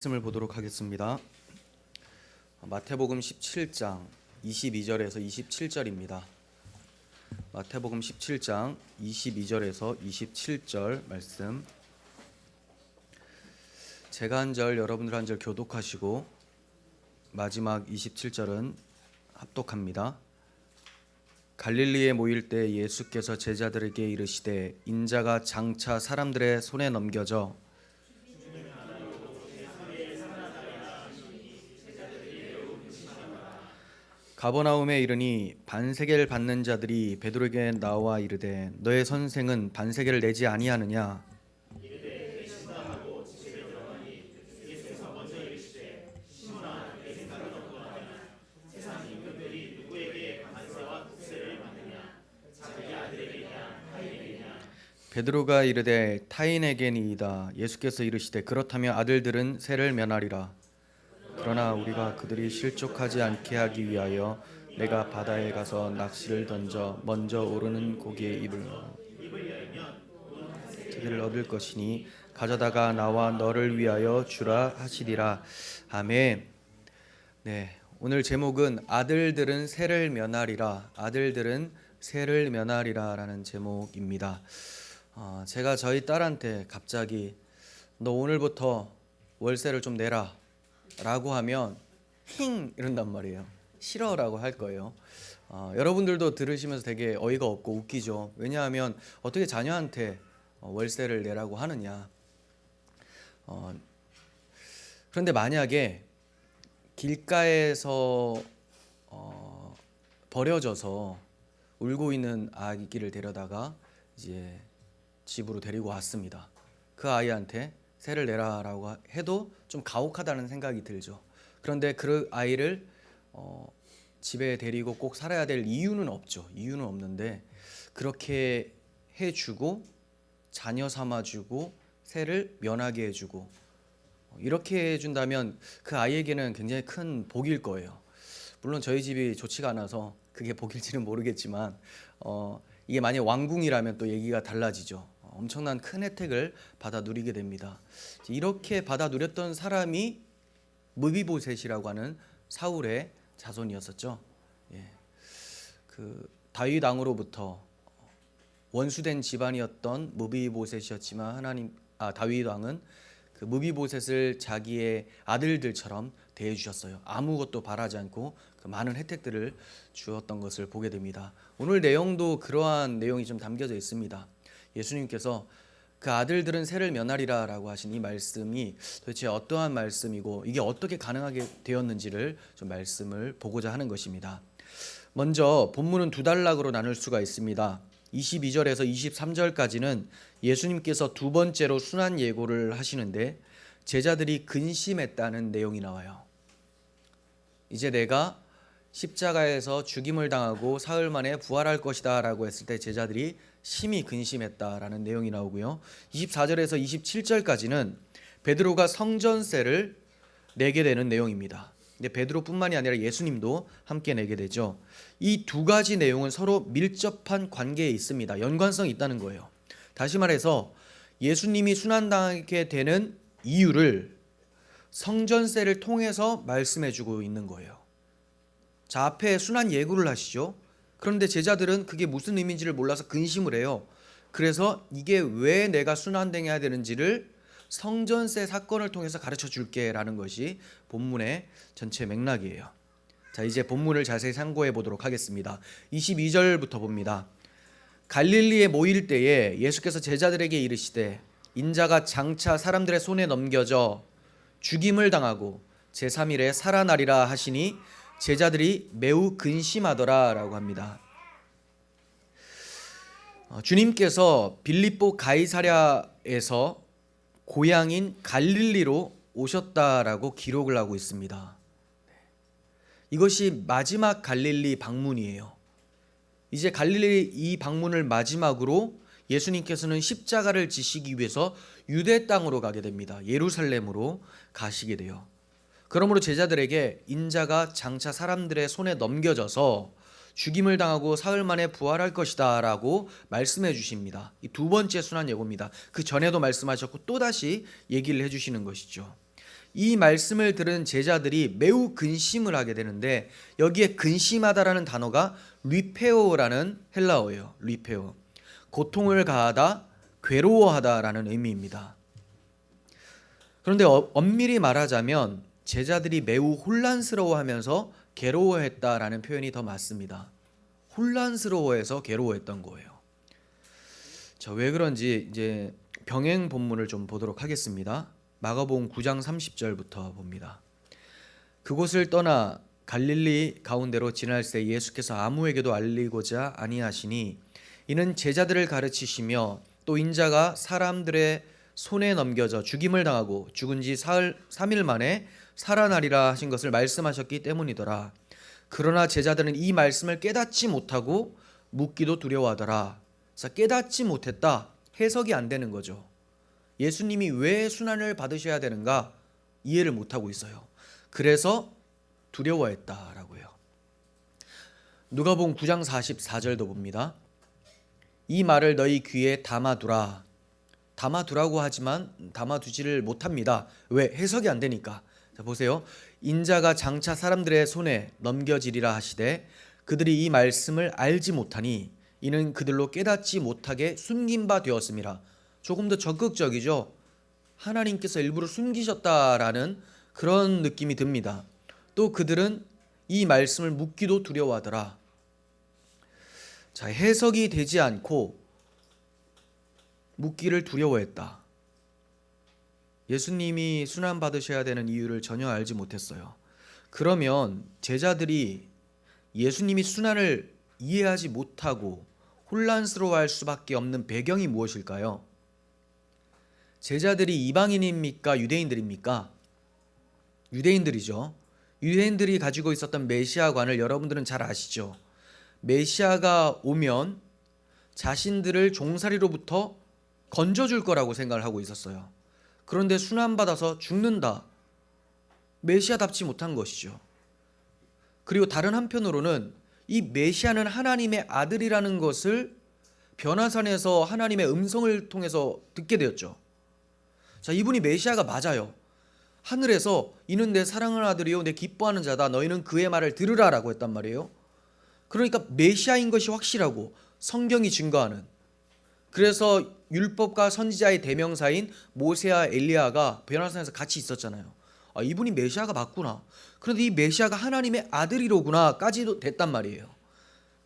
말씀을 보도록 하겠습니다. 마태복음 17장 22절에서 27절입니다. 마태복음 17장 22절에서 27절 말씀. 제가 한 절, 여러분들 한 절 교독하시고 마지막 27절은 합독합니다. 갈릴리에 모일 때 예수께서 제자들에게 이르시되 인자가 장차 사람들의 손에 넘겨져 가버나움에 이르니 반세계를 받는 자들이 베드로에게 나와 이르되 너의 선생은 반세계를 내지 아니하느냐. 베드로가 이르되 타인에게니이다. 예수께서 이르시되 그렇다면 아들들은 세를 면하리라. 그러나 우리가 그들이 실족하지 않게 하기 위하여 내가 바다에 가서 낚시를 던져 먼저 오르는 고기의 입을 얻을 것이니 가져다가 나와 너를 위하여 주라 하시리라. 아멘. 네, 오늘 제목은 아들들은 세를 면하리라. 아들들은 세를 면하리라라는 제목입니다. 제가 저희 딸한테 갑자기 너 오늘부터 월세를 좀 내라 라고 하면 힝 이런단 말이에요. 싫어라고 할 거예요. 여러분들도 들으시면서 되게 어이가 없고 웃기죠. 왜냐하면 어떻게 자녀한테 월세를 내라고 하느냐. 그런데 만약에 길가에서 버려져서 울고 있는 아기를 데려다가 이제 집으로 데리고 왔습니다. 그 아이한테 세를 내라라고 해도 좀 가혹하다는 생각이 들죠. 그런데 그 아이를 집에 데리고 꼭 살아야 될 이유는 없죠. 이유는 없는데 그렇게 해주고 자녀 삼아주고 세를 면하게 해주고 이렇게 해준다면 그 아이에게는 굉장히 큰 복일 거예요. 물론 저희 집이 좋지가 않아서 그게 복일지는 모르겠지만 이게 만약 왕궁이라면 또 얘기가 달라지죠. 엄청난 큰 혜택을 받아 누리게 됩니다. 이렇게 받아 누렸던 사람이 무비보셋이라고 하는 사울의 자손이었었죠. 그 다윗 왕으로부터 원수된 집안이었던 무비보셋이었지만 다윗 왕은 그 무비보셋을 자기의 아들들처럼 대해주셨어요. 아무것도 바라지 않고 그 많은 혜택들을 주었던 것을 보게 됩니다. 오늘 내용도 그러한 내용이 좀 담겨져 있습니다. 예수님께서 그 아들들은 세를 면하리라 라고 하신 이 말씀이 도대체 어떠한 말씀이고 이게 어떻게 가능하게 되었는지를 좀 말씀을 보고자 하는 것입니다. 먼저 본문은 두 단락으로 나눌 수가 있습니다. 22절에서 23절까지는 예수님께서 두 번째로 순환 예고를 하시는데 제자들이 근심했다는 내용이 나와요. 이제 내가 십자가에서 죽임을 당하고 사흘 만에 부활할 것이다 라고 했을 때 제자들이 심히 근심했다라는 내용이 나오고요. 24절에서 27절까지는 베드로가 성전세를 내게 되는 내용입니다. 근데 베드로뿐만이 아니라 예수님도 함께 내게 되죠. 이 두 가지 내용은 서로 밀접한 관계에 있습니다. 연관성이 있다는 거예요. 다시 말해서 예수님이 순환당하게 되는 이유를 성전세를 통해서 말씀해 주고 있는 거예요. 자, 앞에 순환 예고를 하시죠. 그런데 제자들은 그게 무슨 의미인지를 몰라서 근심을 해요. 그래서 이게 왜 내가 순환당해야 되는지를 성전세 사건을 통해서 가르쳐 줄게 라는 것이 본문의 전체 맥락이에요. 자, 이제 본문을 자세히 참고해 보도록 하겠습니다. 22절부터 봅니다. 갈릴리에 모일 때에 예수께서 제자들에게 이르시되 인자가 장차 사람들의 손에 넘겨져 죽임을 당하고 제3일에 살아나리라 하시니 제자들이 매우 근심하더라 라고 합니다. 주님께서 빌립보 가이사랴에서 고향인 갈릴리로 오셨다라고 기록을 하고 있습니다. 이것이 마지막 갈릴리 방문이에요. 이제 갈릴리 이 방문을 마지막으로 예수님께서는 십자가를 지시기 위해서 유대 땅으로 가게 됩니다. 예루살렘으로 가시게 돼요. 그러므로 제자들에게 인자가 장차 사람들의 손에 넘겨져서 죽임을 당하고 사흘 만에 부활할 것이다 라고 말씀해 주십니다. 이 두 번째 순환 예고입니다. 그 전에도 말씀하셨고 또다시 얘기를 해주시는 것이죠. 이 말씀을 들은 제자들이 매우 근심을 하게 되는데, 여기에 근심하다라는 단어가 리페오라는 헬라어예요. 리페오. 고통을 가하다, 괴로워하다라는 의미입니다. 그런데 엄밀히 말하자면 제자들이 매우 혼란스러워하면서 괴로워했다라는 표현이 더 맞습니다. 혼란스러워해서 괴로워했던 거예요. 자, 왜 그런지 이제 병행 본문을 좀 보도록 하겠습니다. 마가복음 9장 30절부터 봅니다. 그곳을 떠나 갈릴리 가운데로 지날새 예수께서 아무에게도 알리고자 아니하시니 이는 제자들을 가르치시며 또 인자가 사람들의 손에 넘겨져 죽임을 당하고 죽은 지 3일 만에 살아나리라 하신 것을 말씀하셨기 때문이더라. 그러나 제자들은 이 말씀을 깨닫지 못하고 묻기도 두려워하더라. 그래서 깨닫지 못했다, 해석이 안 되는 거죠. 예수님이 왜 순환을 받으셔야 되는가 이해를 못하고 있어요. 그래서 두려워했다라고요. 누가복음 9장 44절도 봅니다. 이 말을 너희 귀에 담아두라. 담아두라고 하지만 담아두지를 못합니다. 왜? 해석이 안 되니까. 자, 보세요. 인자가 장차 사람들의 손에 넘겨지리라 하시되 그들이 이 말씀을 알지 못하니 이는 그들로 깨닫지 못하게 숨긴 바 되었음이라. 조금 더 적극적이죠. 하나님께서 일부러 숨기셨다라는 그런 느낌이 듭니다. 또 그들은 이 말씀을 묻기도 두려워하더라. 자, 해석이 되지 않고 묻기를 두려워했다. 예수님이 순환 받으셔야 되는 이유를 전혀 알지 못했어요. 그러면 제자들이 예수님이 순환을 이해하지 못하고 혼란스러워할 수밖에 없는 배경이 무엇일까요? 제자들이 이방인입니까? 유대인들입니까? 유대인들이죠. 유대인들이 가지고 있었던 메시아관을 여러분들은 잘 아시죠? 메시아가 오면 자신들을 종살이로부터 건져줄 거라고 생각을 하고 있었어요. 그런데 순환받아서 죽는다. 메시아답지 못한 것이죠. 그리고 다른 한편으로는 이 메시아는 하나님의 아들이라는 것을 변화산에서 하나님의 음성을 통해서 듣게 되었죠. 자, 이분이 메시아가 맞아요. 하늘에서 이는 내 사랑하는 아들이요 내 기뻐하는 자다. 너희는 그의 말을 들으라 라고 했단 말이에요. 그러니까 메시아인 것이 확실하고 성경이 증거하는, 그래서 율법과 선지자의 대명사인 모세와 엘리야가 변화산에서 같이 있었잖아요. 아, 이분이 메시아가 맞구나. 그런데 이 메시아가 하나님의 아들이로구나까지도 됐단 말이에요.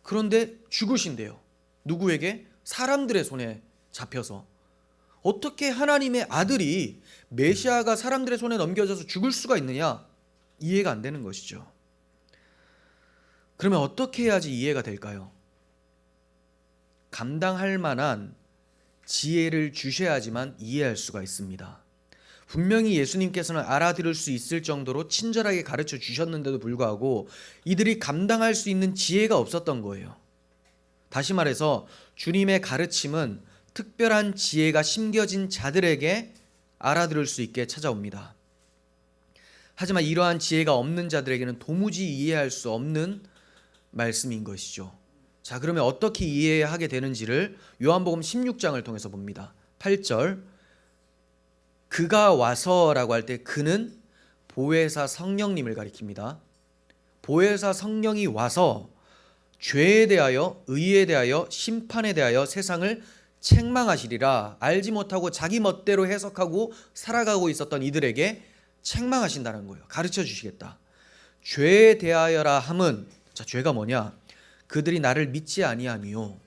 그런데 죽으신대요. 누구에게? 사람들의 손에 잡혀서. 어떻게 하나님의 아들이 메시아가 사람들의 손에 넘겨져서 죽을 수가 있느냐? 이해가 안 되는 것이죠. 그러면 어떻게 해야지 이해가 될까요? 감당할 만한 지혜를 주셔야지만 이해할 수가 있습니다. 분명히 예수님께서는 알아들을 수 있을 정도로 친절하게 가르쳐 주셨는데도 불구하고 이들이 감당할 수 있는 지혜가 없었던 거예요. 다시 말해서 주님의 가르침은 특별한 지혜가 심겨진 자들에게 알아들을 수 있게 찾아옵니다. 하지만 이러한 지혜가 없는 자들에게는 도무지 이해할 수 없는 말씀인 것이죠. 자, 그러면 어떻게 이해하게 되는지를 요한복음 16장을 통해서 봅니다. 8절, 그가 와서라고 할 때 그는 보혜사 성령님을 가리킵니다. 보혜사 성령이 와서 죄에 대하여, 의에 대하여, 심판에 대하여 세상을 책망하시리라. 알지 못하고 자기 멋대로 해석하고 살아가고 있었던 이들에게 책망하신다는 거예요. 가르쳐 주시겠다. 죄에 대하여라 함은, 자, 죄가 뭐냐? 그들이 나를 믿지 아니하며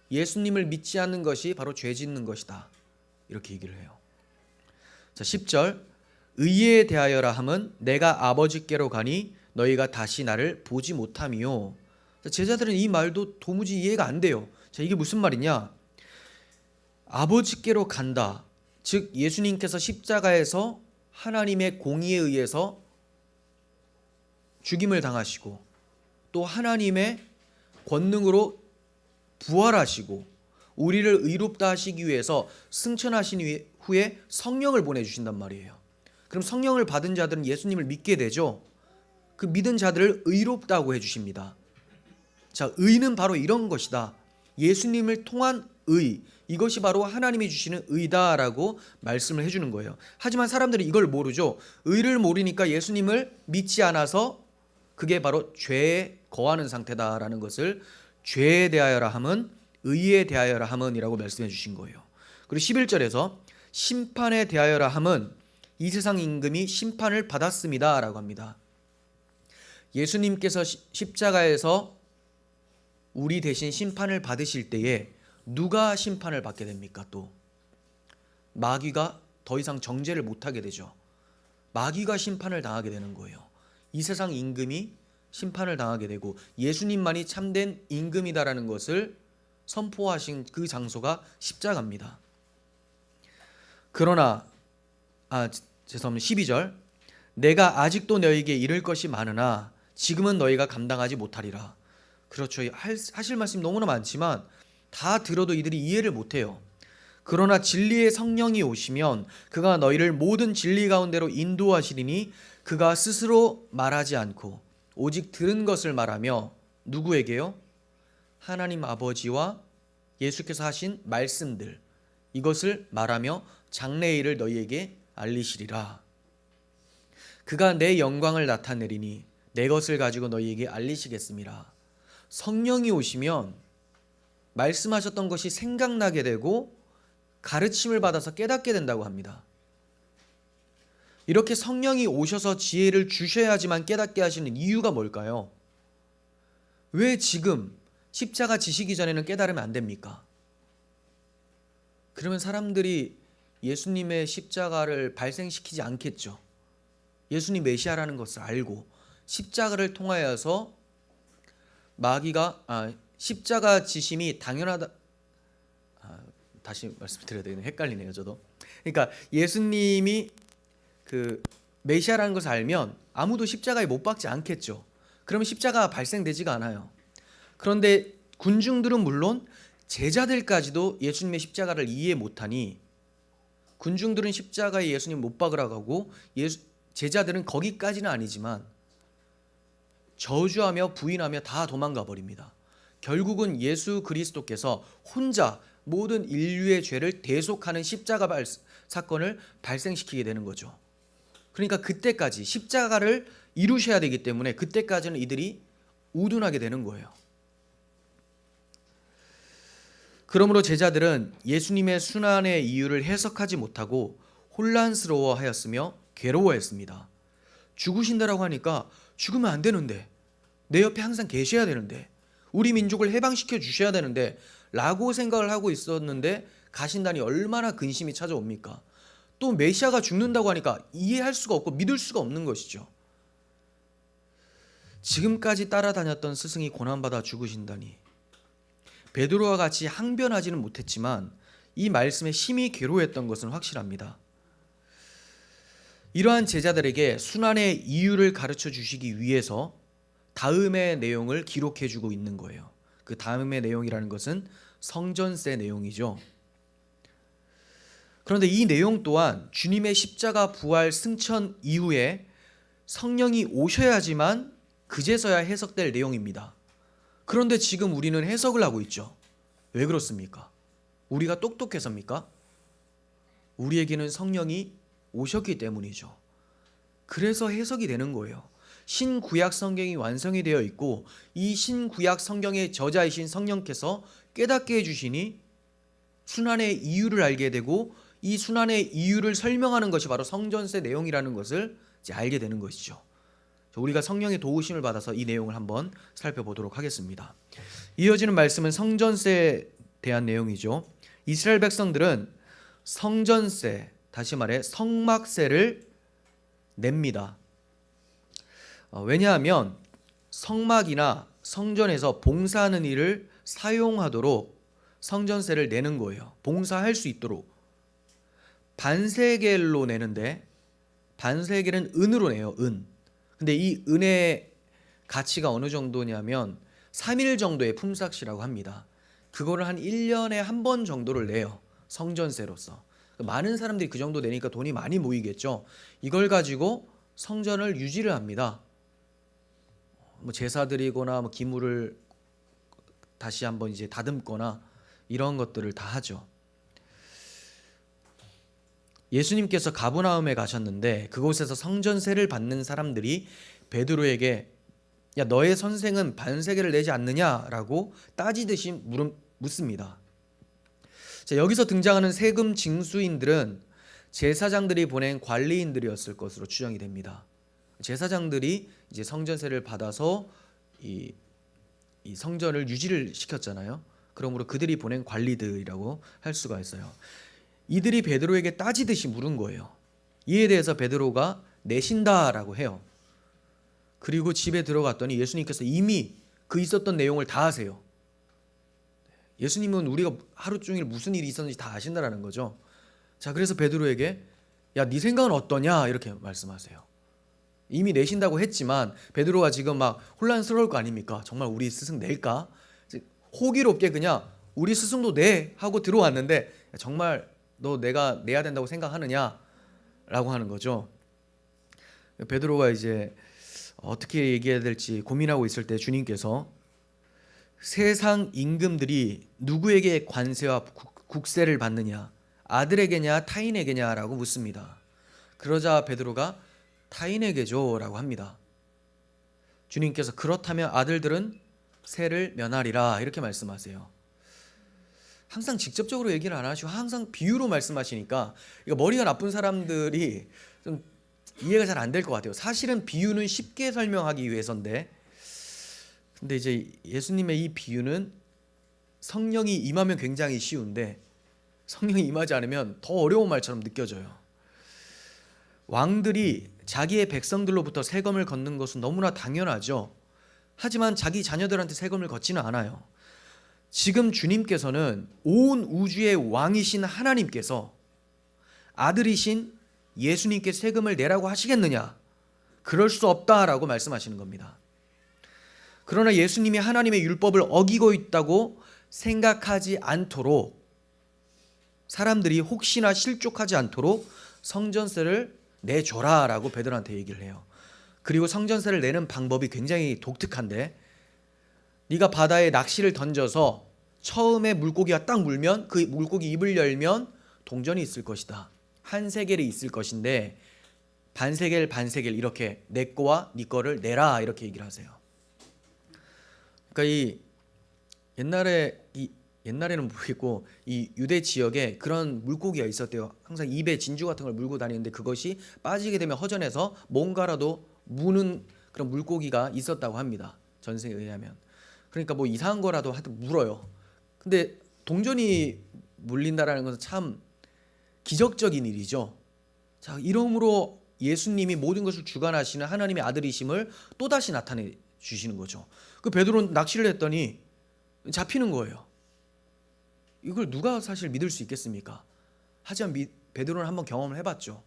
예수님을 믿지 않는 것이 바로 죄 짓는 것이다. 이렇게 얘기를 해요. 자, 10절, 의에 대하여라 함은 내가 아버지께로 가니 너희가 다시 나를 보지 못하며. 제자들은 이 말도 도무지 이해가 안 돼요. 자, 이게 무슨 말이냐? 아버지께로 간다. 즉 예수님께서 십자가에서 하나님의 공의에 의해서 죽임을 당하시고 또 하나님의 권능으로 부활하시고 우리를 의롭다 하시기 위해서 승천하신 후에 성령을 보내주신단 말이에요. 그럼 성령을 받은 자들은 예수님을 믿게 되죠. 그 믿은 자들을 의롭다고 해주십니다. 자, 의는 바로 이런 것이다. 예수님을 통한 의, 이것이 바로 하나님이 주시는 의다라고 말씀을 해주는 거예요. 하지만 사람들이 이걸 모르죠. 의를 모르니까 예수님을 믿지 않아서 그게 바로 죄에 거하는 상태다라는 것을 죄에 대하여라 함은 의에 대하여라 함은이라고 말씀해 주신 거예요. 그리고 11절에서 심판에 대하여라 함은 이 세상 임금이 심판을 받았습니다라고 합니다. 예수님께서 십자가에서 우리 대신 심판을 받으실 때에 누가 심판을 받게 됩니까? 또 마귀가 더 이상 정죄를 못하게 되죠. 마귀가 심판을 당하게 되는 거예요. 이 세상 임금이 심판을 당하게 되고 예수님만이 참된 임금이다라는 것을 선포하신 그 장소가 십자가입니다. 그러나 죄송합니다. 12절 내가 아직도 너희에게 이를 것이 많으나 지금은 너희가 감당하지 못하리라. 그렇죠. 하실 말씀이 너무나 많지만 다 들어도 이들이 이해를 못해요. 그러나 진리의 성령이 오시면 그가 너희를 모든 진리 가운데로 인도하시리니 그가 스스로 말하지 않고 오직 들은 것을 말하며 누구에게요? 하나님 아버지와 예수께서 하신 말씀들 이것을 말하며 장래일을 너희에게 알리시리라. 그가 내 영광을 나타내리니 내 것을 가지고 너희에게 알리시겠습니다. 성령이 오시면 말씀하셨던 것이 생각나게 되고 가르침을 받아서 깨닫게 된다고 합니다. 이렇게 성령이 오셔서 지혜를 주셔야지만 깨닫게 하시는 이유가 뭘까요? 왜 지금 십자가 지시기 전에는 깨달으면 안 됩니까? 그러면 사람들이 예수님의 십자가를 발생시키지 않겠죠. 예수님 메시아라는 것을 알고 십자가를 통하여서 마귀가 십자가 지심이 당연하다. 다시 말씀드려야 되겠네요. 헷갈리네요, 저도. 그러니까 예수님이 그 메시아라는 것을 알면 아무도 십자가에 못 박지 않겠죠. 그러면 십자가가 발생되지가 않아요. 그런데 군중들은 물론 제자들까지도 예수님의 십자가를 이해 못하니 군중들은 십자가에 예수님 못 박으라고 하고 제자들은 거기까지는 아니지만 저주하며 부인하며 다 도망가 버립니다. 결국은 예수 그리스도께서 혼자 모든 인류의 죄를 대속하는 십자가 사건을 발생시키게 되는 거죠. 그러니까 그때까지 십자가를 이루셔야 되기 때문에 그때까지는 이들이 우둔하게 되는 거예요. 그러므로 제자들은 예수님의 순환의 이유를 해석하지 못하고 혼란스러워하였으며 괴로워했습니다. 죽으신다라고 하니까 죽으면 안 되는데, 내 옆에 항상 계셔야 되는데, 우리 민족을 해방시켜 주셔야 되는데 라고 생각을 하고 있었는데 가신다니 얼마나 근심이 찾아옵니까? 또 메시아가 죽는다고 하니까 이해할 수가 없고 믿을 수가 없는 것이죠. 지금까지 따라다녔던 스승이 고난받아 죽으신다니. 베드로와 같이 항변하지는 못했지만 이 말씀에 심히 괴로워했던 것은 확실합니다. 이러한 제자들에게 순환의 이유를 가르쳐 주시기 위해서 다음의 내용을 기록해 주고 있는 거예요. 그 다음의 내용이라는 것은 성전세 내용이죠. 그런데 이 내용 또한 주님의 십자가 부활 승천 이후에 성령이 오셔야지만 그제서야 해석될 내용입니다. 그런데 지금 우리는 해석을 하고 있죠. 왜 그렇습니까? 우리가 똑똑해서입니까? 우리에게는 성령이 오셨기 때문이죠. 그래서 해석이 되는 거예요. 신구약 성경이 완성이 되어 있고 이 신구약 성경의 저자이신 성령께서 깨닫게 해주시니 순환의 이유를 알게 되고 이 순환의 이유를 설명하는 것이 바로 성전세 내용이라는 것을 이제 알게 되는 것이죠. 우리가 성령의 도우심을 받아서 이 내용을 한번 살펴보도록 하겠습니다. 이어지는 말씀은 성전세에 대한 내용이죠. 이스라엘 백성들은 성전세, 다시 말해 성막세를 냅니다. 왜냐하면 성막이나 성전에서 봉사하는 일을 사용하도록 성전세를 내는 거예요. 봉사할 수 있도록. 반세겔로 내는데 반세겔은 은으로 내요. 은. 근데 이 은의 가치가 어느 정도냐면 3일 정도의 품삯이라고 합니다. 그거를 한 1년에 한 번 정도를 내요. 성전세로서. 많은 사람들이 그 정도 내니까 돈이 많이 모이겠죠. 이걸 가지고 성전을 유지를 합니다. 뭐 제사 드리거나 뭐 기물을 다시 한번 이제 다듬거나 이런 것들을 다 하죠. 예수님께서 가버나움에 가셨는데 그곳에서 성전세를 받는 사람들이 베드로에게 야 너의 선생은 반세겔을 내지 않느냐라고 따지듯이 묻습니다. 자, 여기서 등장하는 세금 징수인들은 제사장들이 보낸 관리인들이었을 것으로 추정이 됩니다. 제사장들이 이제 성전세를 받아서 이 성전을 유지를 시켰잖아요. 그러므로 그들이 보낸 관리들이라고 할 수가 있어요. 이들이 베드로에게 따지듯이 물은 거예요. 이에 대해서 베드로가 내신다라고 해요. 그리고 집에 들어갔더니 예수님께서 이미 그 있었던 내용을 다 아세요. 예수님은 우리가 하루 종일 무슨 일이 있었는지 다 아신다라는 거죠. 자, 그래서 베드로에게 야, 네 생각은 어떠냐 이렇게 말씀하세요. 이미 내신다고 했지만 베드로가 지금 막 혼란스러울 거 아닙니까? 정말 우리 스승 낼까? 호기롭게 그냥 우리 스승도 내 하고 들어왔는데 정말 너 내가 내야 된다고 생각하느냐? 라고 하는 거죠. 베드로가 이제 어떻게 얘기해야 될지 고민하고 있을 때 주님께서 세상 임금들이 누구에게 관세와 국세를 받느냐? 아들에게냐 타인에게냐라고 묻습니다. 그러자 베드로가 타인에게죠 라고 합니다. 주님께서 그렇다면 아들들은 세를 면하리라 이렇게 말씀하세요. 항상 직접적으로 얘기를 안 하시고 항상 비유로 말씀하시니까 이거 머리가 나쁜 사람들이 좀 이해가 잘 안 될 것 같아요. 사실은 비유는 쉽게 설명하기 위해서인데 근데 이제 예수님의 이 비유는 성령이 임하면 굉장히 쉬운데 성령이 임하지 않으면 더 어려운 말처럼 느껴져요. 왕들이 자기의 백성들로부터 세금을 걷는 것은 너무나 당연하죠. 하지만 자기 자녀들한테 세금을 걷지는 않아요. 지금 주님께서는 온 우주의 왕이신 하나님께서 아들이신 예수님께 세금을 내라고 하시겠느냐? 그럴 수 없다라고 말씀하시는 겁니다. 그러나 예수님이 하나님의 율법을 어기고 있다고 생각하지 않도록 사람들이 혹시나 실족하지 않도록 성전세를 내줘라라고 베드로한테 얘기를 해요. 그리고 성전세를 내는 방법이 굉장히 독특한데 네가 바다에 낚시를 던져서 처음에 물고기가 딱 물면 그 물고기 입을 열면 동전이 있을 것이다. 한 세겔이 있을 것인데 반세겔 반세겔 이렇게 내 거와 네 거를 내라 이렇게 얘기를 하세요. 그러니까 옛날에는 모르겠고 이 유대 지역에 그런 물고기가 있었대요. 항상 입에 진주 같은 걸 물고 다니는데 그것이 빠지게 되면 허전해서 뭔가라도 무는 그런 물고기가 있었다고 합니다. 전세에 의하면. 그러니까 뭐 이상한 거라도 하여튼 물어요. 근데 동전이 물린다라는 것은 참 기적적인 일이죠. 자, 이러므로 예수님이 모든 것을 주관하시는 하나님의 아들이심을 또다시 나타내 주시는 거죠. 그 베드로는 낚시를 했더니 잡히는 거예요. 이걸 누가 사실 믿을 수 있겠습니까? 하지만 베드로는 한번 경험을 해봤죠.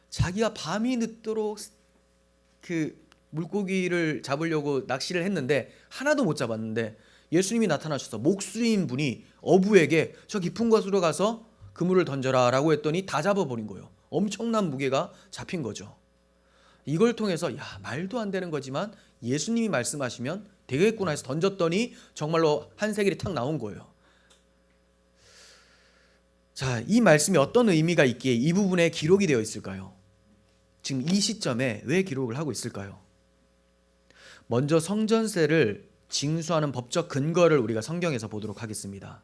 자기가 밤이 늦도록 그 물고기를 잡으려고 낚시를 했는데 하나도 못 잡았는데 예수님이 나타나셔서 목수인 분이 어부에게 저 깊은 곳으로 가서 그물을 던져라 라고 했더니 다 잡아버린 거예요. 엄청난 무게가 잡힌 거죠. 이걸 통해서 야 말도 안 되는 거지만 예수님이 말씀하시면 되겠구나 해서 던졌더니 정말로 한 세겔이 탁 나온 거예요. 자, 이 말씀이 어떤 의미가 있기에 이 부분에 기록이 되어 있을까요? 지금 이 시점에 왜 기록을 하고 있을까요? 먼저 성전세를 징수하는 법적 근거를 우리가 성경에서 보도록 하겠습니다.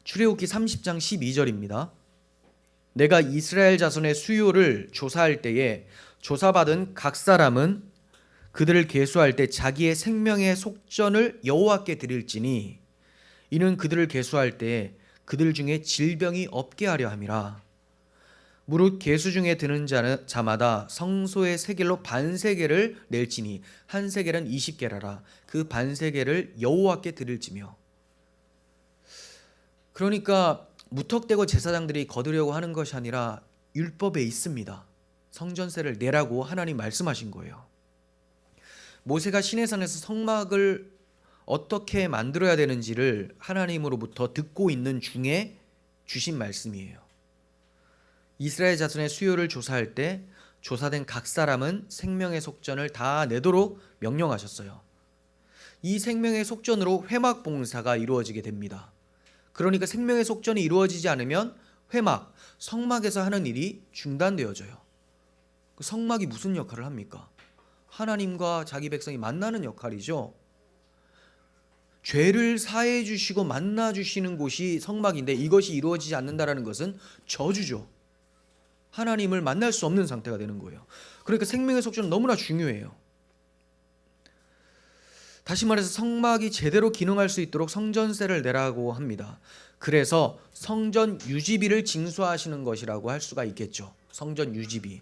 출애굽기 30장 12절입니다. 내가 이스라엘 자손의 수요를 조사할 때에 조사받은 각 사람은 그들을 계수할 때 자기의 생명의 속전을 여호와께 드릴지니 이는 그들을 계수할 때에 그들 중에 질병이 없게 하려 함이라. 무릇 계수 중에 드는 자마다 성소의 세겔로 반세겔을 낼지니 한 세겔은 20게라라. 그 반세겔을 여호와께 드릴지며. 그러니까 무턱대고 제사장들이 거두려고 하는 것이 아니라 율법에 있습니다. 성전세를 내라고 하나님 말씀하신 거예요. 모세가 시내산에서 성막을 어떻게 만들어야 되는지를 하나님으로부터 듣고 있는 중에 주신 말씀이에요. 이스라엘 자손의 수요를 조사할 때 조사된 각 사람은 생명의 속전을 다 내도록 명령하셨어요. 이 생명의 속전으로 회막 봉사가 이루어지게 됩니다. 그러니까 생명의 속전이 이루어지지 않으면 회막, 성막에서 하는 일이 중단되어져요. 그 성막이 무슨 역할을 합니까? 하나님과 자기 백성이 만나는 역할이죠. 죄를 사해 주시고 만나 주시는 곳이 성막인데 이것이 이루어지지 않는다라는 것은 저주죠. 하나님을 만날 수 없는 상태가 되는 거예요. 그러니까 생명의 속전은 너무나 중요해요. 다시 말해서 성막이 제대로 기능할 수 있도록 성전세를 내라고 합니다. 그래서 성전 유지비를 징수하시는 것이라고 할 수가 있겠죠. 성전 유지비.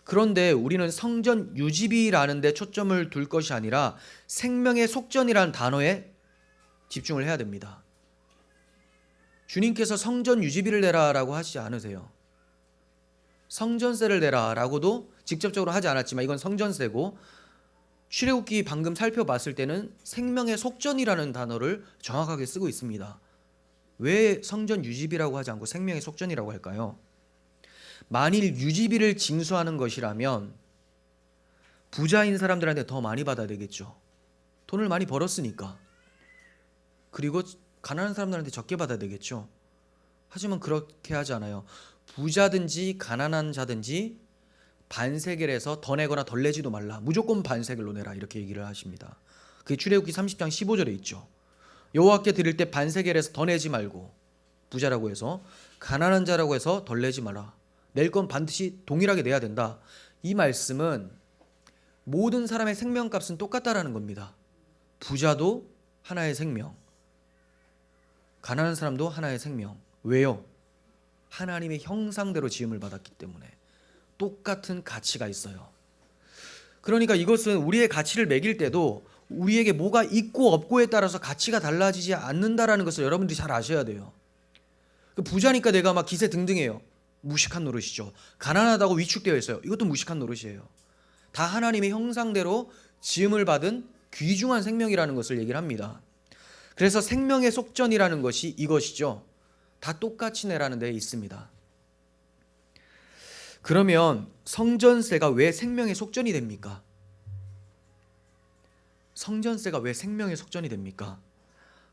그런데 우리는 성전 유지비라는 데 초점을 둘 것이 아니라 생명의 속전이라는 단어에 집중을 해야 됩니다. 주님께서 성전 유지비를 내라라고 하시지 않으세요. 성전세를 내라라고도 직접적으로 하지 않았지만 이건 성전세고, 출애굽기 방금 살펴봤을 때는 생명의 속전이라는 단어를 정확하게 쓰고 있습니다. 왜 성전 유지비라고 하지 않고 생명의 속전이라고 할까요? 만일 유지비를 징수하는 것이라면 부자인 사람들한테 더 많이 받아야 되겠죠. 돈을 많이 벌었으니까. 그리고 가난한 사람들한테 적게 받아야 되겠죠. 하지만 그렇게 하지 않아요. 부자든지 가난한 자든지 반세겔 해서 더 내거나 덜 내지도 말라. 무조건 반세겔로 내라. 이렇게 얘기를 하십니다. 그게 출애굽기 30장 15절에 있죠. 여호와께 드릴 때 반세겔에서 더 내지 말고, 부자라고 해서 가난한 자라고 해서 덜 내지 마라. 낼 건 반드시 동일하게 내야 된다. 이 말씀은 모든 사람의 생명값은 똑같다라는 겁니다. 부자도 하나의 생명, 가난한 사람도 하나의 생명. 왜요? 하나님의 형상대로 지음을 받았기 때문에 똑같은 가치가 있어요. 그러니까 이것은 우리의 가치를 매길 때도 우리에게 뭐가 있고 없고에 따라서 가치가 달라지지 않는다라는 것을 여러분들이 잘 아셔야 돼요. 부자니까 내가 막 기세등등해요. 무식한 노릇이죠. 가난하다고 위축되어 있어요. 이것도 무식한 노릇이에요. 다 하나님의 형상대로 지음을 받은 귀중한 생명이라는 것을 얘기를 합니다. 그래서 생명의 속전이라는 것이 이것이죠. 다 똑같이 내라는 데 있습니다. 그러면 성전세가 왜 생명의 속전이 됩니까? 성전세가 왜 생명의 속전이 됩니까?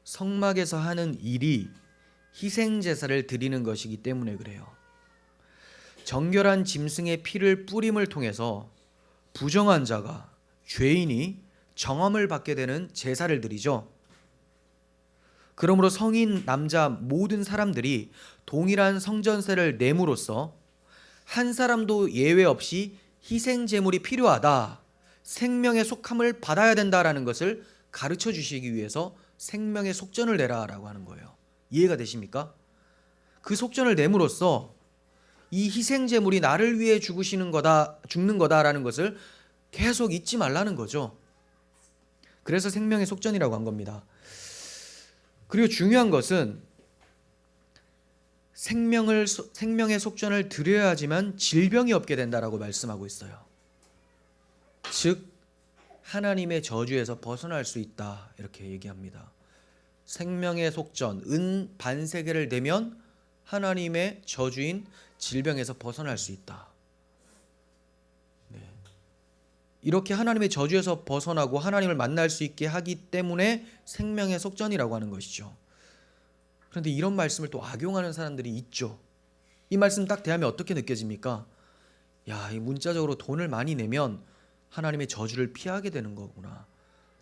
성막에서 하는 일이 희생제사를 드리는 것이기 때문에 그래요. 정결한 짐승의 피를 뿌림을 통해서 부정한 자가, 죄인이 정함을 받게 되는 제사를 드리죠. 그러므로 성인 남자 모든 사람들이 동일한 성전세를 내므로써 한 사람도 예외 없이 희생 제물이 필요하다, 생명의 속함을 받아야 된다라는 것을 가르쳐 주시기 위해서 생명의 속전을 내라라고 하는 거예요. 이해가 되십니까? 그 속전을 내므로써 이 희생 제물이 나를 위해 죽는 거다라는 것을 계속 잊지 말라는 거죠. 그래서 생명의 속전이라고 한 겁니다. 그리고 중요한 것은 생명의 속전을 드려야지만 질병이 없게 된다라고 말씀하고 있어요. 즉 하나님의 저주에서 벗어날 수 있다 이렇게 얘기합니다. 생명의 속전, 은 반세겔을 내면 하나님의 저주인 질병에서 벗어날 수 있다. 네. 이렇게 하나님의 저주에서 벗어나고 하나님을 만날 수 있게 하기 때문에 생명의 속전이라고 하는 것이죠. 그런데 이런 말씀을 또 악용하는 사람들이 있죠. 이 말씀 딱 대하면 어떻게 느껴집니까? 야, 이 문자적으로 돈을 많이 내면 하나님의 저주를 피하게 되는 거구나.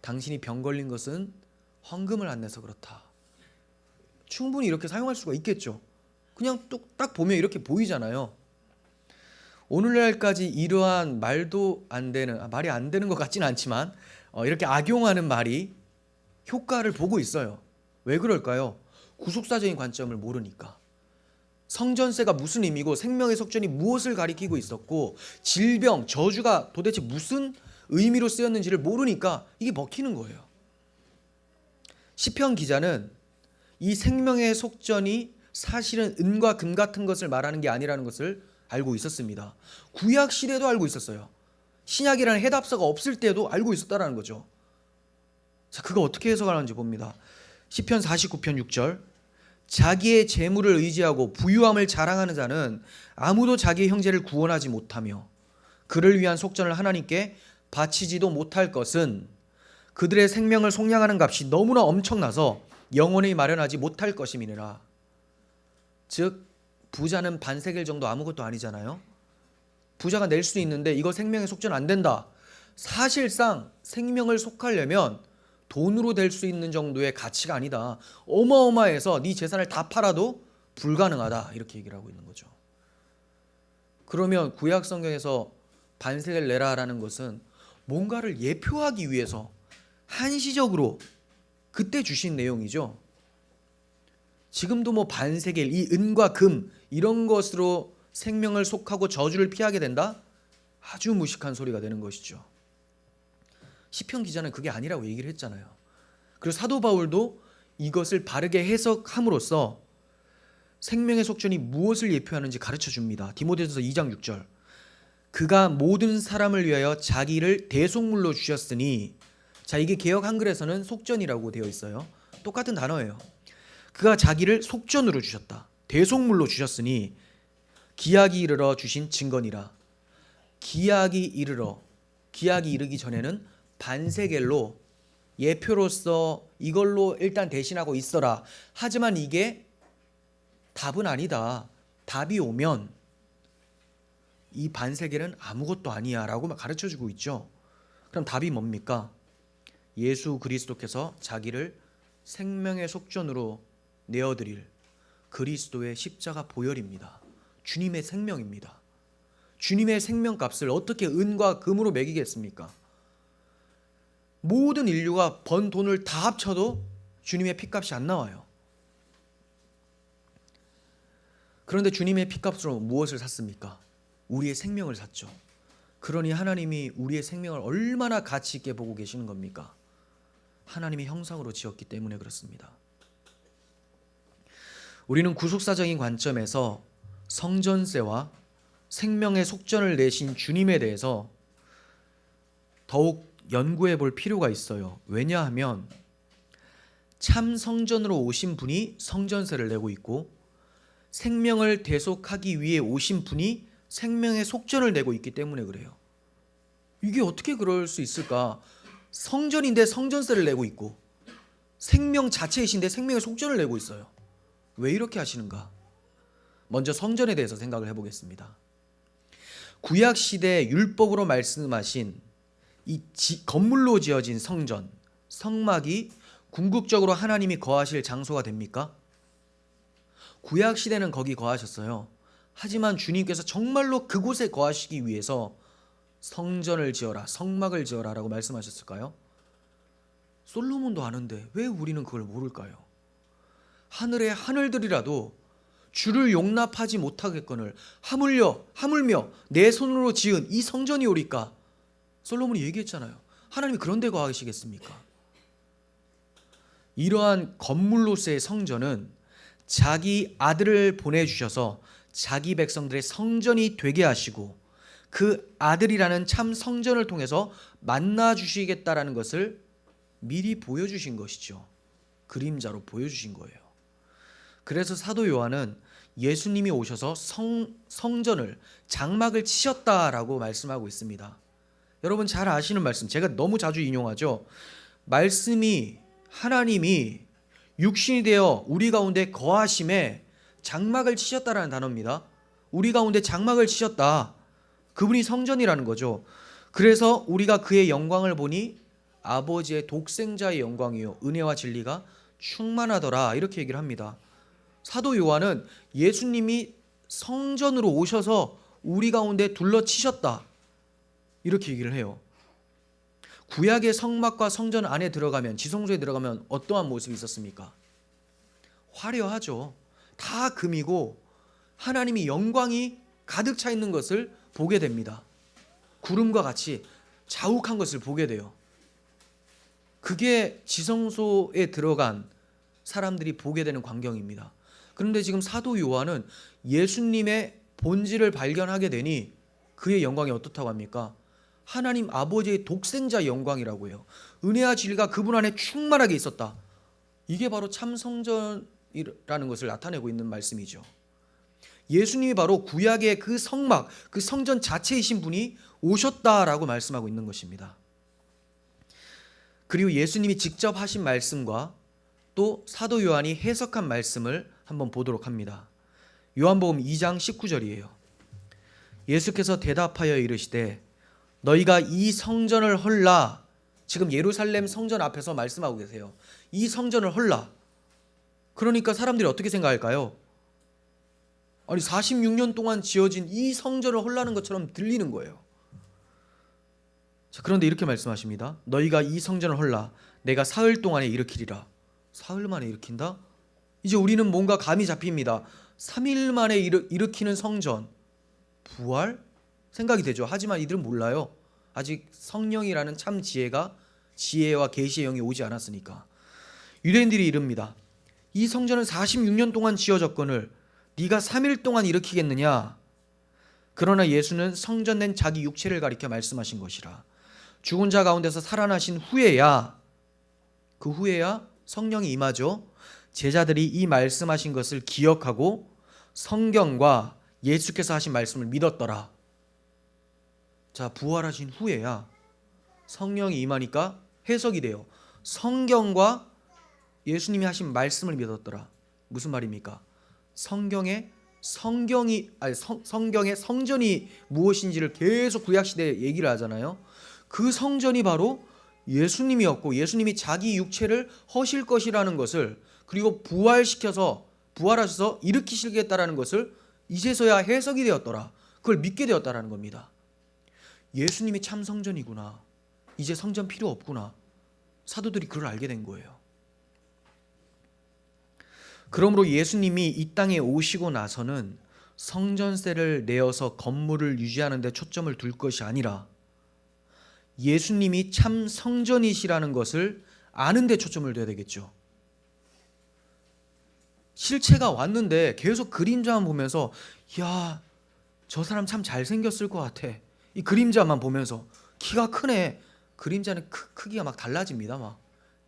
당신이 병 걸린 것은 헌금을 안 내서 그렇다. 충분히 이렇게 사용할 수가 있겠죠. 그냥 딱 보면 이렇게 보이잖아요. 오늘날까지 이러한 말도 안 되는, 말이 안 되는 것 같지는 않지만 이렇게 악용하는 말이 효과를 보고 있어요. 왜 그럴까요? 구속사적인 관점을 모르니까. 성전세가 무슨 의미고 생명의 속전이 무엇을 가리키고 있었고 질병, 저주가 도대체 무슨 의미로 쓰였는지를 모르니까 이게 먹히는 거예요. 시편 기자는 이 생명의 속전이 사실은 은과 금 같은 것을 말하는 게 아니라는 것을 알고 있었습니다. 구약 시대도 알고 있었어요. 신약이라는 해답서가 없을 때도 알고 있었다라는 거죠. 자, 그거 어떻게 해석하는지 봅니다. 시편 49편 6절. 자기의 재물을 의지하고 부유함을 자랑하는 자는 아무도 자기의 형제를 구원하지 못하며 그를 위한 속전을 하나님께 바치지도 못할 것은 그들의 생명을 속량하는 값이 너무나 엄청나서 영원히 마련하지 못할 것임이니라. 즉 부자는 반세겔 정도 아무것도 아니잖아요. 부자가 낼 수 있는데 이거 생명의 속죄는 안 된다. 사실상 생명을 속하려면 돈으로 될 수 있는 정도의 가치가 아니다. 어마어마해서 네 재산을 다 팔아도 불가능하다. 이렇게 얘기를 하고 있는 거죠. 그러면 구약 성경에서 반세겔 내라라는 것은 뭔가를 예표하기 위해서 한시적으로 그때 주신 내용이죠. 지금도 뭐 반세겔, 이 은과 금 이런 것으로 생명을 속하고 저주를 피하게 된다? 아주 무식한 소리가 되는 것이죠. 시편 기자는 그게 아니라고 얘기를 했잖아요. 그리고 사도 바울도 이것을 바르게 해석함으로써 생명의 속전이 무엇을 예표하는지 가르쳐 줍니다. 디모데전서 2장 6절. 그가 모든 사람을 위하여 자기를 대속물로 주셨으니, 자, 이게 개역 한글에서는 속전이라고 되어 있어요. 똑같은 단어예요. 그가 자기를 속전으로 주셨다. 대속물로 주셨으니 기약이 이르러 주신 증거니라. 기약이 이르기 전에는 반세겔로 예표로서 이걸로 일단 대신하고 있어라. 하지만 이게 답은 아니다. 답이 오면 이 반세겔은 아무것도 아니야 라고 가르쳐주고 있죠. 그럼 답이 뭡니까? 예수 그리스도께서 자기를 생명의 속전으로 내어드릴 그리스도의 십자가 보혈입니다. 주님의 생명입니다. 주님의 생명값을 어떻게 은과 금으로 매기겠습니까? 모든 인류가 번 돈을 다 합쳐도 주님의 피값이 안 나와요. 그런데 주님의 피값으로 무엇을 샀습니까? 우리의 생명을 샀죠. 그러니 하나님이 우리의 생명을 얼마나 가치 있게 보고 계시는 겁니까? 하나님의 형상으로 지었기 때문에 그렇습니다. 우리는 구속사적인 관점에서 성전세와 생명의 속전을 내신 주님에 대해서 더욱 연구해 볼 필요가 있어요. 왜냐하면 참 성전으로 오신 분이 성전세를 내고 있고 생명을 대속하기 위해 오신 분이 생명의 속전을 내고 있기 때문에 그래요. 이게 어떻게 그럴 수 있을까? 성전인데 성전세를 내고 있고 생명 자체이신데 생명의 속전을 내고 있어요. 왜 이렇게 하시는가? 먼저 성전에 대해서 생각을 해보겠습니다. 구약 시대 율법으로 말씀하신 이 건물로 지어진 성전, 성막이 궁극적으로 하나님이 거하실 장소가 됩니까? 구약 시대는 거기 거하셨어요. 하지만 주님께서 정말로 그곳에 거하시기 위해서 성전을 지어라, 성막을 지어라라고 말씀하셨을까요? 솔로몬도 아는데 왜 우리는 그걸 모를까요? 하늘의 하늘들이라도 주를 용납하지 못하겠거늘 하물며 내 손으로 지은 이 성전이 오리까? 솔로몬이 얘기했잖아요. 하나님이 그런 데 거하시겠습니까? 이러한 건물로서의 성전은 자기 아들을 보내주셔서 자기 백성들의 성전이 되게 하시고 그 아들이라는 참 성전을 통해서 만나 주시겠다라는 것을 미리 보여주신 것이죠. 그림자로 보여주신 거예요. 그래서 사도 요한은 예수님이 오셔서 성전을 장막을 치셨다라고 말씀하고 있습니다. 여러분 잘 아시는 말씀, 제가 너무 자주 인용하죠. 말씀이 하나님이 육신이 되어 우리 가운데 거하심에 장막을 치셨다라는 단어입니다. 우리 가운데 장막을 치셨다. 그분이 성전이라는 거죠. 그래서 우리가 그의 영광을 보니 아버지의 독생자의 영광이요 은혜와 진리가 충만하더라 이렇게 얘기를 합니다. 사도 요한은 예수님이 성전으로 오셔서 우리 가운데 둘러치셨다 이렇게 얘기를 해요. 구약의 성막과 성전 안에 들어가면, 지성소에 들어가면 어떠한 모습이 있었습니까? 화려하죠. 다 금이고 하나님이 영광이 가득 차 있는 것을 보게 됩니다. 구름과 같이 자욱한 것을 보게 돼요. 그게 지성소에 들어간 사람들이 보게 되는 광경입니다. 그런데 지금 사도 요한은 예수님의 본질을 발견하게 되니 그의 영광이 어떻다고 합니까? 하나님 아버지의 독생자 영광이라고 해요. 은혜와 진리가 그분 안에 충만하게 있었다. 이게 바로 참 성전이라는 것을 나타내고 있는 말씀이죠. 예수님이 바로 구약의 그 성막, 그 성전 자체이신 분이 오셨다라고 말씀하고 있는 것입니다. 그리고 예수님이 직접 하신 말씀과 또 사도 요한이 해석한 말씀을 한번 보도록 합니다. 요한복음 2장 19절이에요. 예수께서 대답하여 이르시되 너희가 이 성전을 헐라. 지금 예루살렘 성전 앞에서 말씀하고 계세요. 이 성전을 헐라. 그러니까 사람들이 어떻게 생각할까요? 아니 46년 동안 지어진 이 성전을 헐라는 것처럼 들리는 거예요. 자, 그런데 이렇게 말씀하십니다. 너희가 이 성전을 헐라. 내가 사흘 동안에 일으키리라. 사흘 만에 일으킨다? 이제 우리는 뭔가 감이 잡힙니다. 3일 만에 일으키는 성전. 부활? 생각이 되죠. 하지만 이들은 몰라요. 아직 성령이라는 참 지혜와 계시의 영이 오지 않았으니까. 유대인들이 이릅니다. 이 성전은 46년 동안 지어졌거늘 네가 3일 동안 일으키겠느냐? 그러나 예수는 성전된 자기 육체를 가리켜 말씀하신 것이라. 죽은 자 가운데서 살아나신 후에야, 그 후에야 성령이 임하죠. 제자들이 이 말씀하신 것을 기억하고 성경과 예수께서 하신 말씀을 믿었더라. 자, 부활하신 후에야 성령이 임하니까 해석이 돼요. 성경과 예수님이 하신 말씀을 믿었더라. 무슨 말입니까? 성경의 성전이 무엇인지를 계속 구약시대에 얘기를 하잖아요. 그 성전이 바로 예수님이었고 예수님이 자기 육체를 허실 것이라는 것을, 그리고 부활하셔서 일으키시겠다라는 것을 이제서야 해석이 되었더라. 그걸 믿게 되었다라는 겁니다. 예수님이 참 성전이구나. 이제 성전 필요 없구나. 사도들이 그걸 알게 된 거예요. 그러므로 예수님이 이 땅에 오시고 나서는 성전세를 내어서 건물을 유지하는 데 초점을 둘 것이 아니라 예수님이 참 성전이시라는 것을 아는 데 초점을 둬야 되겠죠. 실체가 왔는데 계속 그림자만 보면서 야, 저 사람 참 잘생겼을 것 같아. 이 그림자만 보면서 키가 크네. 그림자는 크기가 막 달라집니다. 막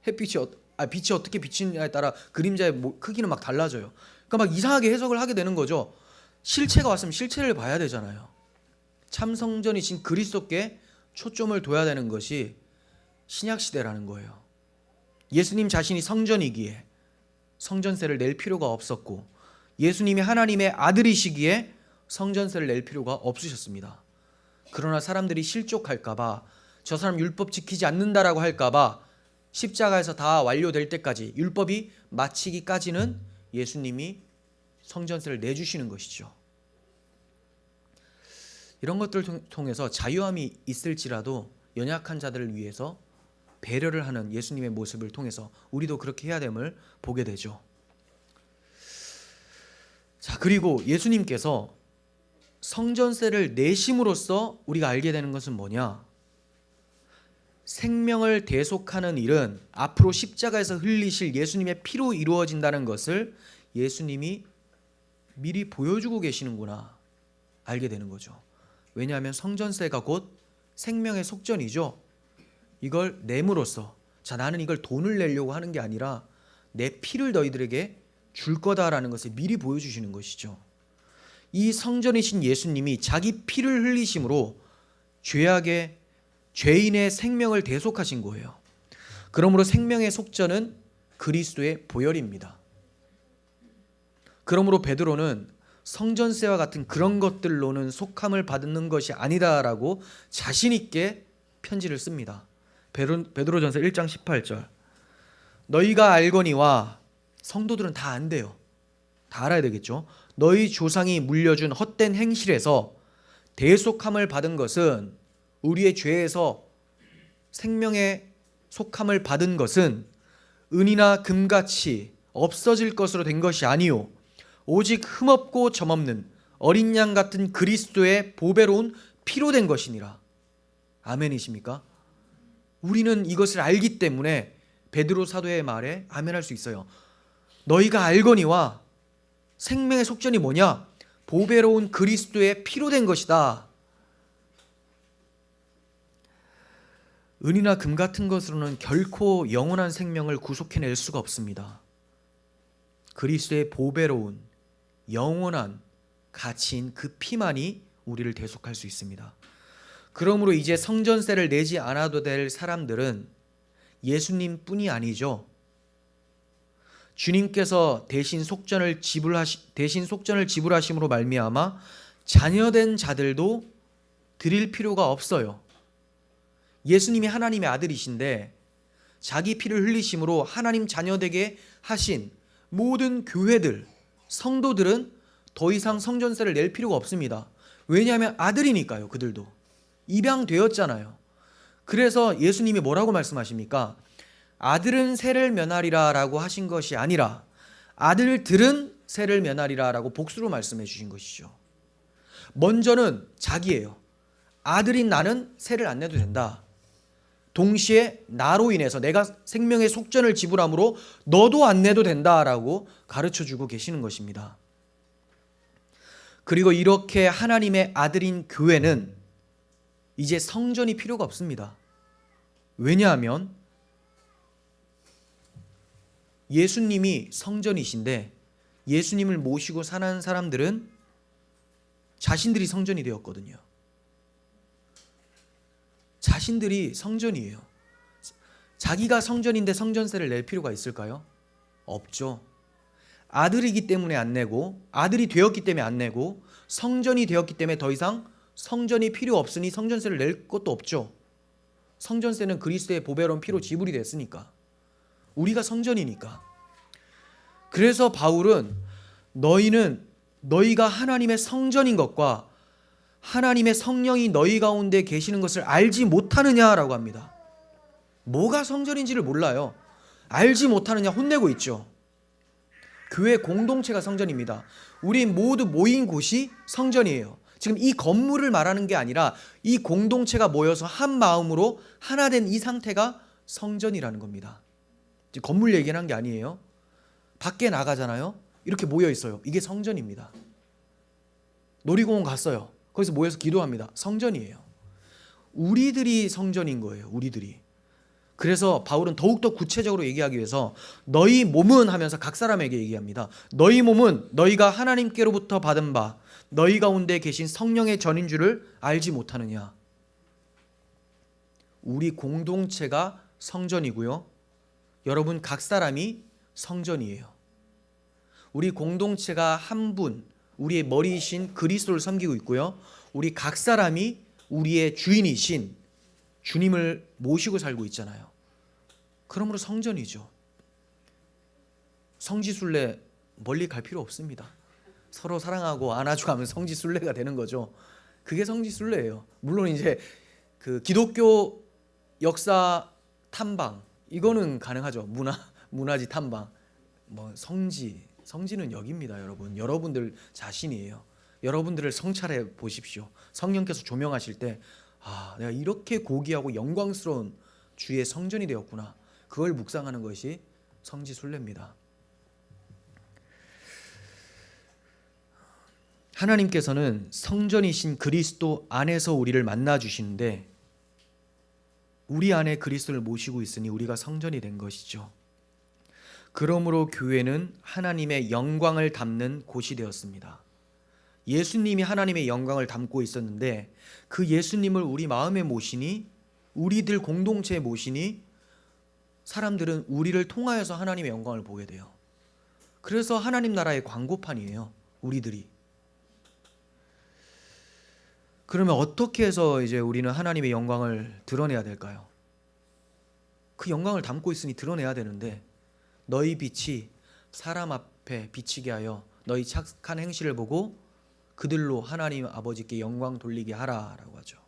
햇빛이 빛이 어떻게 비치느냐에 따라 그림자의 크기는 막 달라져요. 그러니까 막 이상하게 해석을 하게 되는 거죠. 실체가 왔으면 실체를 봐야 되잖아요. 참 성전이신 그리스도께 초점을 둬야 되는 것이 신약 시대라는 거예요. 예수님 자신이 성전이기에 성전세를 낼 필요가 없었고 예수님이 하나님의 아들이시기에 성전세를 낼 필요가 없으셨습니다. 그러나 사람들이 실족할까봐, 저 사람 율법 지키지 않는다라고 할까봐 십자가에서 다 완료될 때까지, 율법이 마치기까지는 예수님이 성전세를 내주시는 것이죠. 이런 것들을 통해서 자유함이 있을지라도 연약한 자들을 위해서 배려를 하는 예수님의 모습을 통해서 우리도 그렇게 해야 됨을 보게 되죠. 자, 그리고 예수님께서 성전세를 내심으로써 우리가 알게 되는 것은 뭐냐? 생명을 대속하는 일은 앞으로 십자가에서 흘리실 예수님의 피로 이루어진다는 것을 예수님이 미리 보여주고 계시는구나 알게 되는 거죠. 왜냐하면 성전세가 곧 생명의 속전이죠. 이걸 내므로써, 자, 나는 이걸 돈을 내려고 하는 게 아니라 내 피를 너희들에게 줄 거다라는 것을 미리 보여주시는 것이죠. 이 성전이신 예수님이 자기 피를 흘리심으로 죄인의 생명을 대속하신 거예요. 그러므로 생명의 속전은 그리스도의 보혈입니다. 그러므로 베드로는 성전세와 같은 그런 것들로는 속함을 받는 것이 아니다라고 자신 있게 편지를 씁니다. 베드로전서 1장 18절. 너희가 알거니와, 성도들은 다 안 돼요. 다 알아야 되겠죠. 너희 조상이 물려준 헛된 행실에서 대속함을 받은 것은, 우리의 죄에서 생명의 속함을 받은 것은 은이나 금같이 없어질 것으로 된 것이 아니요 오직 흠없고 점없는 어린 양 같은 그리스도의 보배로운 피로 된 것이니라. 아멘이십니까? 우리는 이것을 알기 때문에 베드로 사도의 말에 아멘할 수 있어요. 너희가 알거니와, 생명의 속전이 뭐냐? 보배로운 그리스도의 피로 된 것이다. 은이나 금 같은 것으로는 결코 영원한 생명을 구속해낼 수가 없습니다. 그리스도의 보배로운 영원한 가치인 그 피만이 우리를 대속할 수 있습니다. 그러므로 이제 성전세를 내지 않아도 될 사람들은 예수님뿐이 아니죠. 주님께서 대신 속전을 지불하심으로 말미암아 자녀된 자들도 드릴 필요가 없어요. 예수님이 하나님의 아들이신데 자기 피를 흘리심으로 하나님 자녀되게 하신 모든 교회들, 성도들은 더 이상 성전세를 낼 필요가 없습니다. 왜냐하면 아들이니까요. 그들도 입양되었잖아요. 그래서 예수님이 뭐라고 말씀하십니까? 아들은 세를 면하리라 라고 하신 것이 아니라 아들들은 세를 면하리라 라고 복수로 말씀해 주신 것이죠. 먼저는 자기예요. 아들인 나는 세를 안 내도 된다. 동시에 나로 인해서 내가 생명의 속전을 지불함으로 너도 안 내도 된다라고 가르쳐주고 계시는 것입니다. 그리고 이렇게 하나님의 아들인 교회는 이제 성전이 필요가 없습니다. 왜냐하면 예수님이 성전이신데 예수님을 모시고 사는 사람들은 자신들이 성전이 되었거든요. 자신들이 성전이에요. 자기가 성전인데 성전세를 낼 필요가 있을까요? 없죠. 아들이기 때문에 안 내고 아들이 되었기 때문에 안 내고 성전이 되었기 때문에 더 이상 성전이 필요 없으니 성전세를 낼 것도 없죠. 성전세는 그리스도의 보배로운 피로 지불이 됐으니까. 우리가 성전이니까. 그래서 바울은 너희가 하나님의 성전인 것과 하나님의 성령이 너희 가운데 계시는 것을 알지 못하느냐라고 합니다. 뭐가 성전인지를 몰라요. 알지 못하느냐 혼내고 있죠. 교회 공동체가 성전입니다. 우리 모두 모인 곳이 성전이에요. 지금 이 건물을 말하는 게 아니라 이 공동체가 모여서 한 마음으로 하나 된 이 상태가 성전이라는 겁니다. 건물 얘기는 한 게 아니에요. 밖에 나가잖아요. 이렇게 모여 있어요. 이게 성전입니다. 놀이공원 갔어요. 거기서 모여서 기도합니다. 성전이에요. 우리들이 성전인 거예요. 우리들이. 그래서 바울은 더욱더 구체적으로 얘기하기 위해서 너희 몸은 하면서 각 사람에게 얘기합니다. 너희 몸은 너희가 하나님께로부터 받은 바 너희 가운데 계신 성령의 전인 줄을 알지 못하느냐. 우리 공동체가 성전이고요. 여러분 각 사람이 성전이에요. 우리 공동체가 한 분, 우리의 머리이신 그리스도를 섬기고 있고요. 우리 각 사람이 우리의 주인이신 주님을 모시고 살고 있잖아요. 그러므로 성전이죠. 성지순례 멀리 갈 필요 없습니다. 서로 사랑하고 안아주고 하면 성지순례가 되는 거죠. 그게 성지순례예요. 물론 이제 그 기독교 역사 탐방 이거는 가능하죠. 문화지 탐방. 뭐 성지는 여기입니다, 여러분. 여러분들 자신이에요. 여러분들을 성찰해 보십시오. 성령께서 조명하실 때 내가 이렇게 고귀하고 영광스러운 주의 성전이 되었구나. 그걸 묵상하는 것이 성지순례입니다. 하나님께서는 성전이신 그리스도 안에서 우리를 만나 주시는데 우리 안에 그리스도를 모시고 있으니 우리가 성전이 된 것이죠. 그러므로 교회는 하나님의 영광을 담는 곳이 되었습니다. 예수님이 하나님의 영광을 담고 있었는데 그 예수님을 우리 마음에 모시니 우리들 공동체에 모시니 사람들은 우리를 통하여서 하나님의 영광을 보게 돼요. 그래서 하나님 나라의 광고판이에요. 우리들이. 그러면 어떻게 해서 이제 우리는 하나님의 영광을 드러내야 될까요? 그 영광을 담고 있으니 드러내야 되는데 너희 빛이 사람 앞에 비치게 하여 너희 착한 행실을 보고 그들로 하나님 아버지께 영광 돌리게 하라라고 하죠.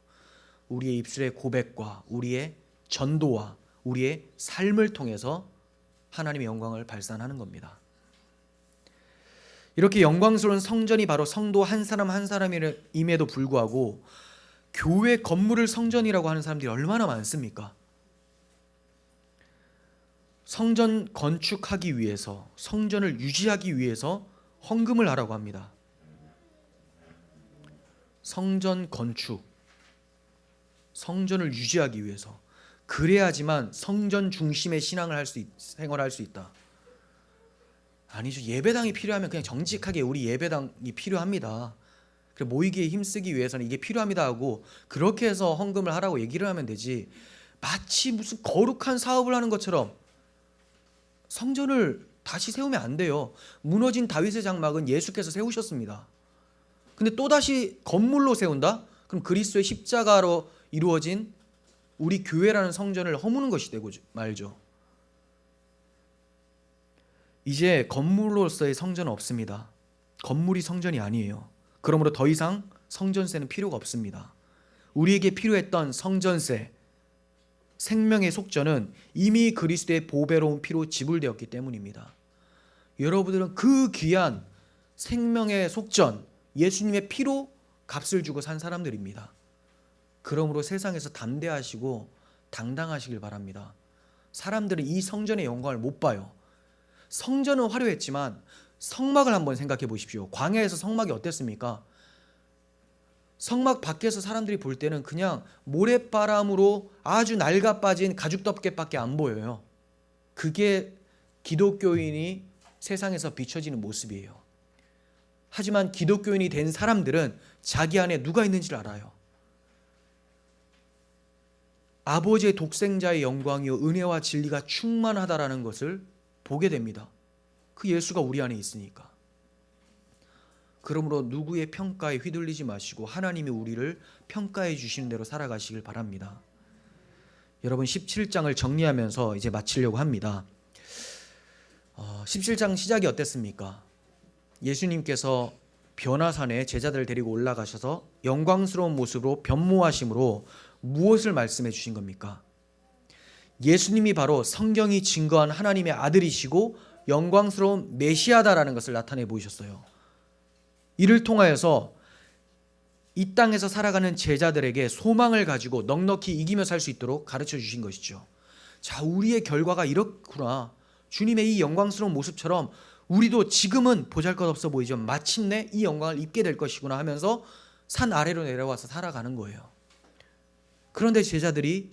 우리의 입술의 고백과 우리의 전도와 우리의 삶을 통해서 하나님의 영광을 발산하는 겁니다. 이렇게 영광스러운 성전이 바로 성도 한 사람 한 사람임에도 불구하고 교회 건물을 성전이라고 하는 사람들이 얼마나 많습니까? 성전 건축하기 위해서, 성전을 유지하기 위해서 헌금을 하라고 합니다. 성전 건축, 성전을 유지하기 위해서. 그래야지만 성전 중심의 신앙을 생활할 수 있다. 아니죠. 예배당이 필요하면 그냥 정직하게 우리 예배당이 필요합니다. 모이기에 힘쓰기 위해서는 이게 필요합니다 하고 그렇게 해서 헌금을 하라고 얘기를 하면 되지. 마치 무슨 거룩한 사업을 하는 것처럼 성전을 다시 세우면 안 돼요. 무너진 다윗의 장막은 예수께서 세우셨습니다. 근데 또다시 건물로 세운다? 그럼 그리스도의 십자가로 이루어진 우리 교회라는 성전을 허무는 것이 되고 말죠. 이제 건물로서의 성전은 없습니다. 건물이 성전이 아니에요. 그러므로 더 이상 성전세는 필요가 없습니다. 우리에게 필요했던 성전세, 생명의 속전은 이미 그리스도의 보배로운 피로 지불되었기 때문입니다. 여러분들은 그 귀한 생명의 속전, 예수님의 피로 값을 주고 산 사람들입니다. 그러므로 세상에서 담대하시고 당당하시길 바랍니다. 사람들은 이 성전의 영광을 못 봐요. 성전은 화려했지만 성막을 한번 생각해 보십시오. 광야에서 성막이 어땠습니까? 성막 밖에서 사람들이 볼 때는 그냥 모래바람으로 아주 낡아 빠진 가죽 덮개밖에 안 보여요. 그게 기독교인이 세상에서 비춰지는 모습이에요. 하지만 기독교인이 된 사람들은 자기 안에 누가 있는지를 알아요. 아버지의 독생자의 영광이요 은혜와 진리가 충만하다라는 것을 보게 됩니다. 그 예수가 우리 안에 있으니까. 그러므로 누구의 평가에 휘둘리지 마시고 하나님이 우리를 평가해 주시는 대로 살아가시길 바랍니다. 여러분 17장을 정리하면서 이제 마치려고 합니다. 17장 시작이 어땠습니까? 예수님께서 변화산에 제자들을 데리고 올라가셔서 영광스러운 모습으로 변모하심으로 무엇을 말씀해 주신 겁니까? 예수님이 바로 성경이 증거한 하나님의 아들이시고 영광스러운 메시아다라는 것을 나타내 보이셨어요. 이를 통하여서 이 땅에서 살아가는 제자들에게 소망을 가지고 넉넉히 이기며 살 수 있도록 가르쳐 주신 것이죠. 자, 우리의 결과가 이렇구나. 주님의 이 영광스러운 모습처럼 우리도 지금은 보잘것없어 보이지만 마침내 이 영광을 입게 될 것이구나 하면서 산 아래로 내려와서 살아가는 거예요. 그런데 제자들이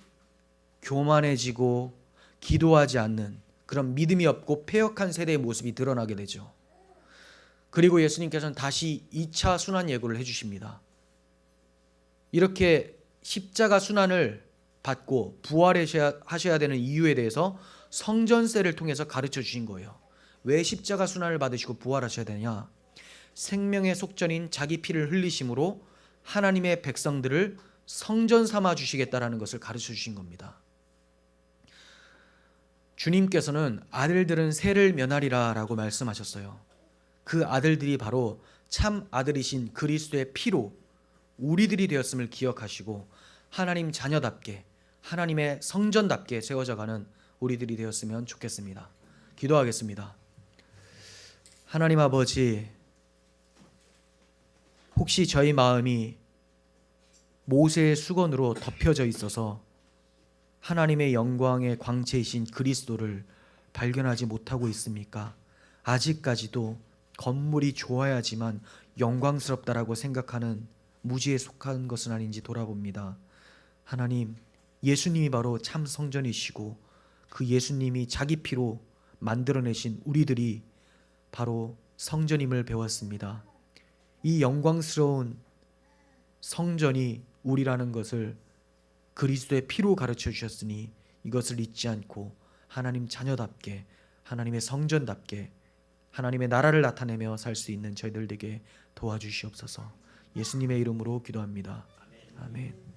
교만해지고 기도하지 않는 그런 믿음이 없고 패역한 세대의 모습이 드러나게 되죠. 그리고 예수님께서는 다시 2차 순환 예고를 해주십니다. 이렇게 십자가 순환을 받고 부활하셔야 되는 이유에 대해서 성전세를 통해서 가르쳐 주신 거예요. 왜 십자가 순환을 받으시고 부활하셔야 되냐? 생명의 속전인 자기 피를 흘리심으로 하나님의 백성들을 성전 삼아 주시겠다라는 것을 가르쳐 주신 겁니다. 주님께서는 아들들은 세를 면하리라 라고 말씀하셨어요. 그 아들들이 바로 참 아들이신 그리스도의 피로 우리들이 되었음을 기억하시고 하나님 자녀답게 하나님의 성전답게 세워져가는 우리들이 되었으면 좋겠습니다. 기도하겠습니다. 하나님 아버지, 혹시 저희 마음이 모세의 수건으로 덮여져 있어서 하나님의 영광의 광채이신 그리스도를 발견하지 못하고 있습니까? 아직까지도 건물이 좋아야지만 영광스럽다라고 생각하는 무지에 속한 것은 아닌지 돌아봅니다. 하나님, 예수님이 바로 참 성전이시고 그 예수님이 자기 피로 만들어내신 우리들이 바로 성전임을 배웠습니다. 이 영광스러운 성전이 우리라는 것을 그리스도의 피로 가르쳐 주셨으니 이것을 잊지 않고 하나님 자녀답게 하나님의 성전답게 하나님의 나라를 나타내며 살 수 있는 저희들 되게 도와주시옵소서. 예수님의 이름으로 기도합니다. 아멘.